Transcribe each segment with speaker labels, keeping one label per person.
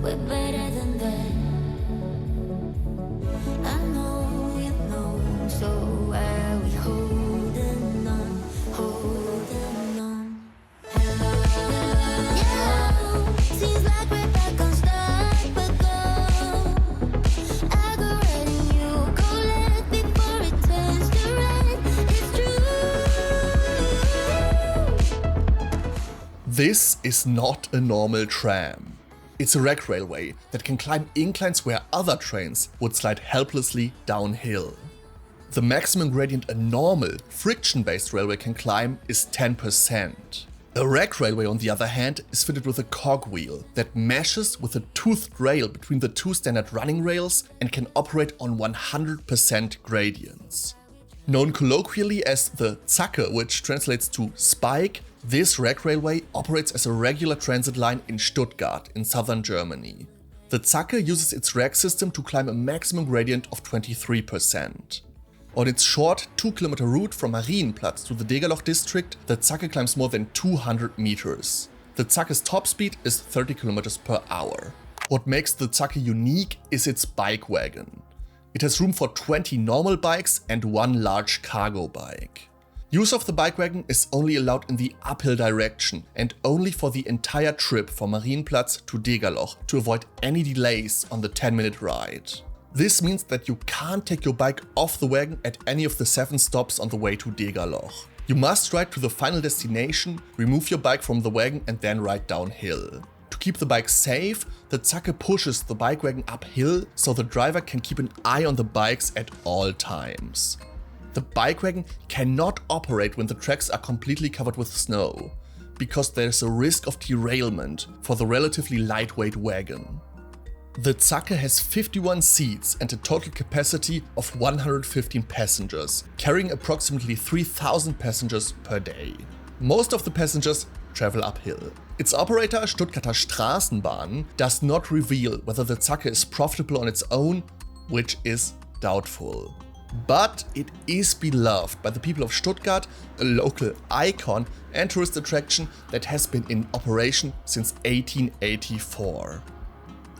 Speaker 1: we're better than that. I know you know, so why we holding on, holding on. Yeah, seems like we're back on start, but go. I go red and you go left before it turns to red. It's true.
Speaker 2: This is not a normal tram. It's a rack railway that can climb inclines where other trains would slide helplessly downhill. The maximum gradient a normal, friction-based railway can climb is 10%. A rack railway, on the other hand, is fitted with a cogwheel that meshes with a toothed rail between the two standard running rails and can operate on 100% gradients. Known colloquially as the Zacke, which translates to spike, this rack railway operates as a regular transit line in Stuttgart in southern Germany. The Zacke uses its rack system to climb a maximum gradient of 23%. On its short 2-kilometer route from Marienplatz to the Degerloch district, the Zacke climbs more than 200 meters. The Zacke's top speed is 30 kilometers per hour. What makes the Zacke unique is its bike wagon. It has room for 20 normal bikes and one large cargo bike. Use of the bike wagon is only allowed in the uphill direction and only for the entire trip from Marienplatz to Degerloch to avoid any delays on the 10-minute ride. This means that you can't take your bike off the wagon at any of the 7 stops on the way to Degerloch. You must ride to the final destination, remove your bike from the wagon and then ride downhill. To keep the bike safe, the Zacke pushes the bike wagon uphill so the driver can keep an eye on the bikes at all times. The bike wagon cannot operate when the tracks are completely covered with snow, because there is a risk of derailment for the relatively lightweight wagon. The Zacke has 51 seats and a total capacity of 115 passengers, carrying approximately 3,000 passengers per day. Most of the passengers travel uphill. Its operator, Stuttgarter Straßenbahn, does not reveal whether the Zacke is profitable on its own, which is doubtful. But it is beloved by the people of Stuttgart, a local icon and tourist attraction that has been in operation since 1884.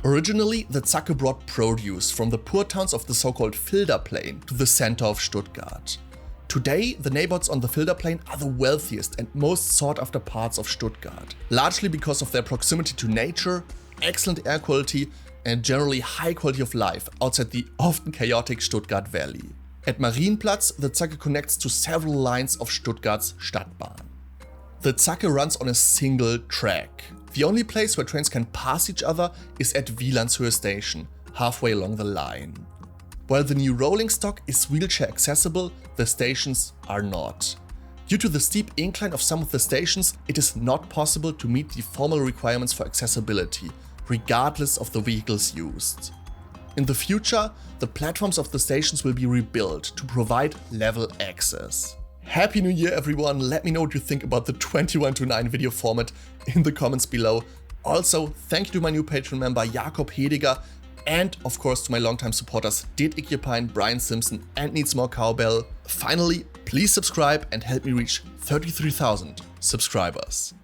Speaker 2: Originally, the Zacke brought produce from the poor towns of the so-called Filderplain to the center of Stuttgart. Today, the neighborhoods on the Filderplain are the wealthiest and most sought-after parts of Stuttgart, largely because of their proximity to nature, excellent air quality, and generally high quality of life outside the often chaotic Stuttgart Valley. At Marienplatz, the Zacke connects to several lines of Stuttgart's Stadtbahn. The Zacke runs on a single track. The only place where trains can pass each other is at Wielandshöhe station, halfway along the line. While the new rolling stock is wheelchair accessible, the stations are not. Due to the steep incline of some of the stations, it is not possible to meet the formal requirements for accessibility, regardless of the vehicles used. In the future, the platforms of the stations will be rebuilt to provide level access. Happy New Year everyone, let me know what you think about the 21:9 video format in the comments below. Also, thank you to my new Patreon member Jakob Hediger and of course to my longtime supporters Did Ickjepine, Brian Simpson and Needs More Cowbell. Finally, please subscribe and help me reach 33,000 subscribers.